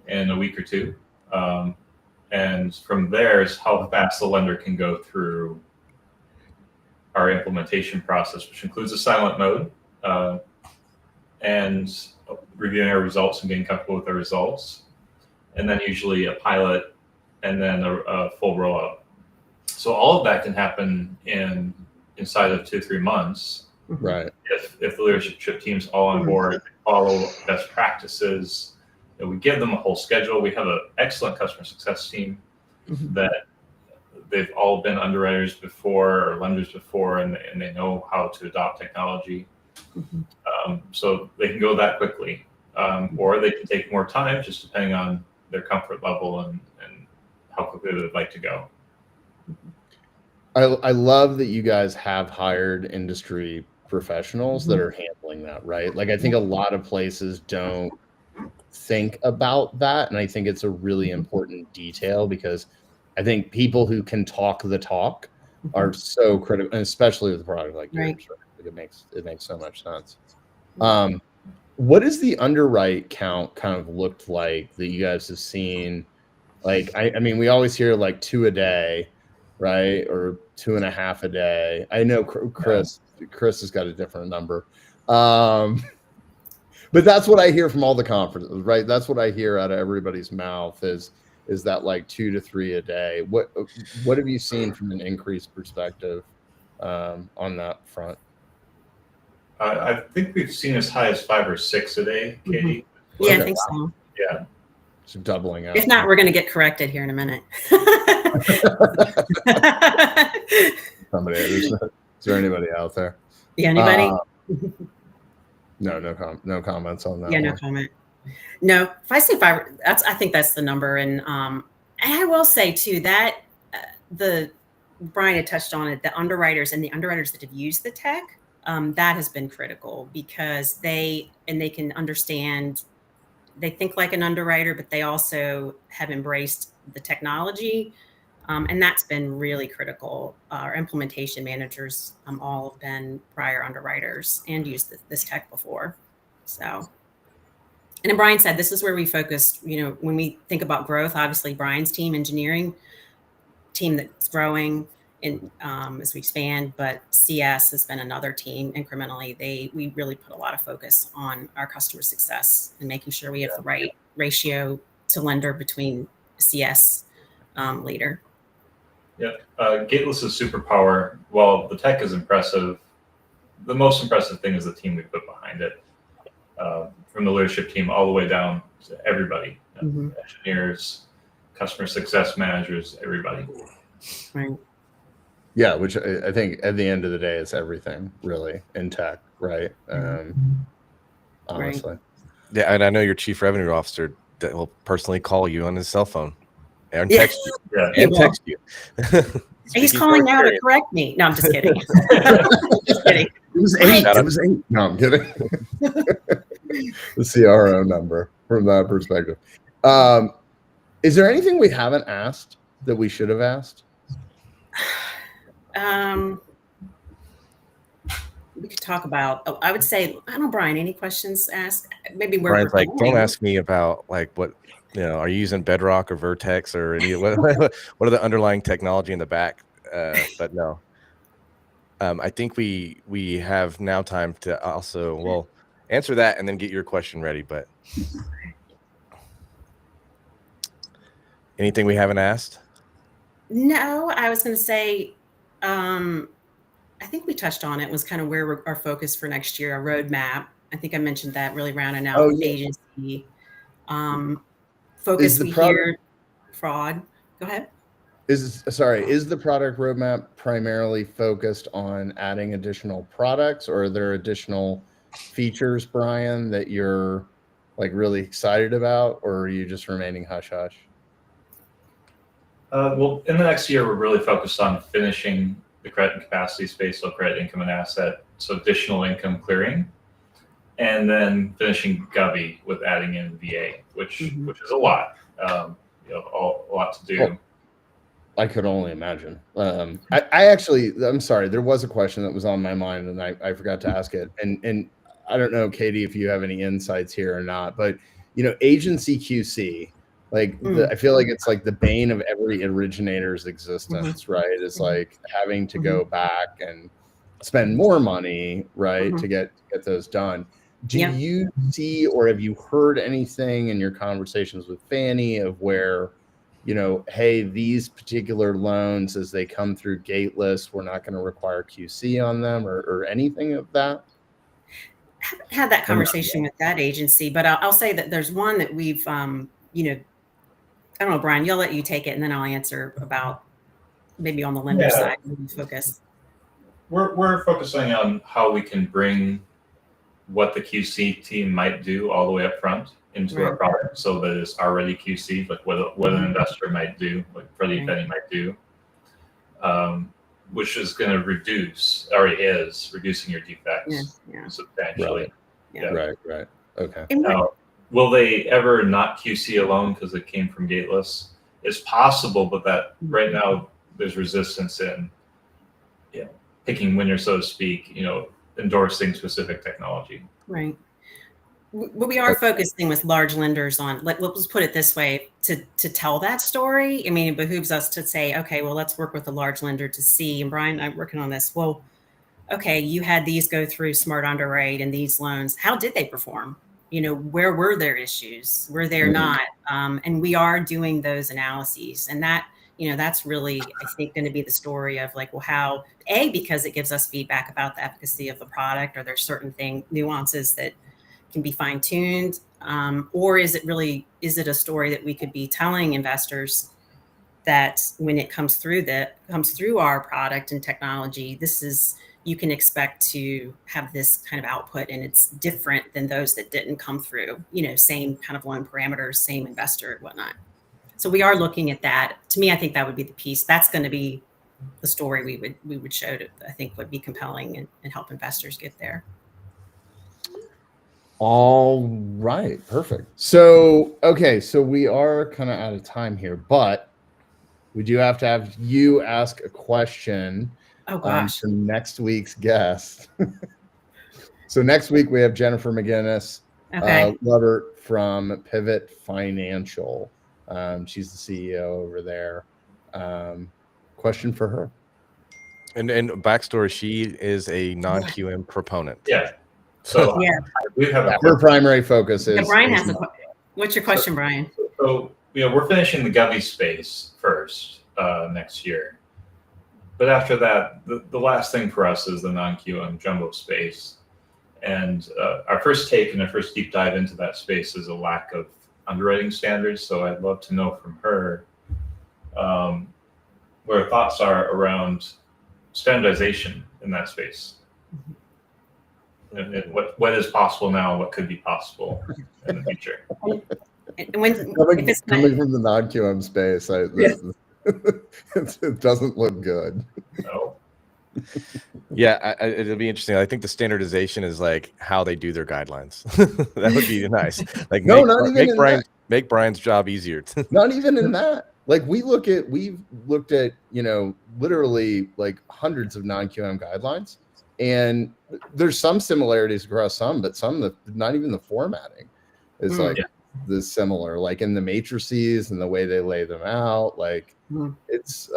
in a week or two. And from there is how fast the lender can go through our implementation process, which includes a silent mode and reviewing our results and getting comfortable with the results, and then usually a pilot and then a full rollout. So all of that can happen inside of 2-3 months. Right. If the leadership team's all on board, follow best practices. We give them a whole schedule. We have an excellent customer success team that they've all been underwriters before or lenders before, and they know how to adopt technology. So they can go that quickly, or they can take more time, just depending on their comfort level and how quickly they'd like to go. I love that you guys have hired industry professionals that are handling that, right? Like, I think a lot of places don't think about that, and I think it's a really important detail, because I think people who can talk the talk are so critical, and especially with a product like yours. It makes so much sense. What is the underwrite count kind of looked like that you guys have seen? Like, I mean, we always hear like 2 a day, right? Or 2.5 a day. I know Chris has got a different number. But that's what I hear from all the conferences, right? That's what I hear out of everybody's mouth is that like 2 to 3 a day. What have you seen from an increased perspective on that front? I think we've seen as high as 5 or 6 a day, Katie. Yeah, I think so. Yeah. So doubling out. If not, we're going to get corrected here in a minute. Somebody, is there anybody out there? Yeah, anybody? No comments on that. Yeah, no comment. No, if I say I think that's the number. And I will say too that Brian had touched on it, the underwriters and the underwriters that have used the tech, that has been critical because they can understand, they think like an underwriter, but they also have embraced the technology. And that's been really critical. Our implementation managers all have been prior underwriters and used this tech before. So, and then Brian said, this is where we focused, when we think about growth, obviously Brian's team, engineering team that's growing and as we expand, but CS has been another team incrementally. We really put a lot of focus on our customer success and making sure we have the right ratio to lender between CS leader. Yeah, Gateless' superpower, while the tech is impressive, the most impressive thing is the team we put behind it. From the leadership team all the way down to everybody, engineers, customer success managers, everybody. Right. Yeah, which I think at the end of the day is everything really in tech, right? Honestly. Right. Yeah, and I know your chief revenue officer that will personally call you on his cell phone and text you. Yeah. And text you. He's calling now to correct me. No, I'm just kidding. Just kidding. It was 8. It was 8. No, I'm kidding. The CRO number from that perspective. Is there anything we haven't asked that we should have asked? We could talk about, I would say, I don't know, Brian, any questions asked? Maybe where Brian's we're like, going. don't ask me about like what, are you using Bedrock or Vertex or any, what are the underlying technology in the back? But no. I think we have now time to also, answer that and then get your question ready. But anything we haven't asked? No, I was going to say, I think we touched on it, was kind of where our focus for next year, our roadmap. I think I mentioned that, really rounding out agency. Focus we hear fraud. Go ahead. Is the product roadmap primarily focused on adding additional products, or are there additional features, Brian, that you're like really excited about, or are you just remaining hush hush? Well, in the next year, we're really focused on finishing the credit and capacity space, so credit, income, and asset, so additional income clearing, and then finishing Govy with adding in VA, which is a lot, a lot to do. Well, I could only imagine. I'm sorry, there was a question that was on my mind and I forgot to ask it. And I don't know, Katie, if you have any insights here or not, but agency QC, like I feel like it's like the bane of every originator's existence, right? It's like having to go back and spend more money, right, to get those done. Do you see, or have you heard anything in your conversations with Fannie of where, hey, these particular loans, as they come through Gateless, we're not going to require QC on them or anything of that? I haven't had that conversation with that agency, but I'll say that there's one that we've, I don't know, Brian, I'll let you take it and then I'll answer about maybe on the lender side focus. We're focusing on how we can bring what the QC team might do all the way up front into our product, so that it's already QC, like what an investor might do, like Freddie and Fannie might do, which is going to already is reducing your defects substantially. Right. Okay. Now, will they ever not QC a loan because it came from Gateless? It's possible, but that right now there's resistance in picking winners, so to speak, endorsing specific technology. Right. But we are focusing with large lenders on, let's put it this way, to tell that story. I mean, it behooves us to say, okay, well, let's work with a large lender to see. And Brian, I'm working on this. Well, okay, you had these go through Smart Underwrite and these loans. How did they perform? Where were their issues? Were there not? And we are doing those analyses. And that, that's really, I think, going to be the story of like, well, how, because it gives us feedback about the efficacy of the product, or there's certain nuances that can be fine-tuned, or is it a story that we could be telling investors that when it comes through our product and technology, you can expect to have this kind of output, and it's different than those that didn't come through, same kind of loan parameters, same investor and whatnot. So we are looking at that. To me, I think that would be the piece. That's going to be the story we would show to, I think, would be compelling and help investors get there. All right, perfect. So, okay, so we are kind of out of time here, but we do have to have you ask a question. Oh gosh. For next week's guest. So next week we have Jennifer McGinnis, Robert from Pivot Financial. She's the CEO over there. Question for her. And backstory, she is a non-QM proponent. Yeah. So we have her primary focus is. Brian has a question. What's your question, Brian? So we're finishing the gummy space first next year. But after that, the last thing for us is the non-QM jumbo space. And our first take and our first deep dive into that space is a lack of underwriting standards. So I'd love to know from her where her thoughts are around standardization in that space. And what is possible now, what could be possible in the future. Coming from the non-QM space, it doesn't look good. No. Yeah, it'll be interesting. I think the standardization is like how they do their guidelines. That would be nice. Like make Brian's job easier. Not even in that. Like we've looked at, literally like hundreds of non-QM guidelines, and there's some similarities across some, but some not even the formatting is this similar, like in the matrices and the way they lay them out. Like it's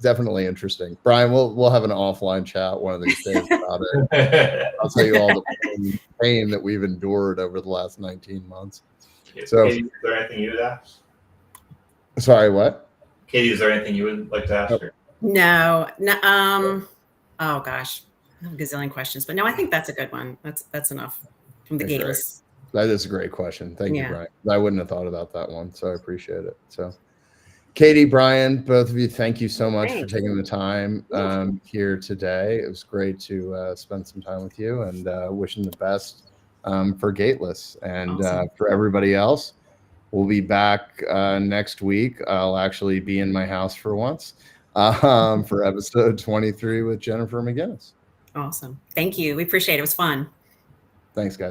definitely interesting. Brian, we'll have an offline chat one of these days about it. I'll tell you all the pain that we've endured over the last 19 months. So, Katie, is there anything you would ask? Sorry, what? Katie, is there anything you would like to ask her? No. Oh gosh, I have a gazillion questions, but no, I think that's a good one. That's enough from the Gateless. That is a great question. Thank you, Brian. I wouldn't have thought about that one, so I appreciate it. So, Katie, Brian, both of you, thank you so much for taking the time here today. It was great to spend some time with you, and wishing the best for Gateless. And for everybody else, we'll be back next week. I'll actually be in my house for once for episode 23 with Jennifer McGinnis. Awesome. Thank you. We appreciate it. It was fun. Thanks, guys.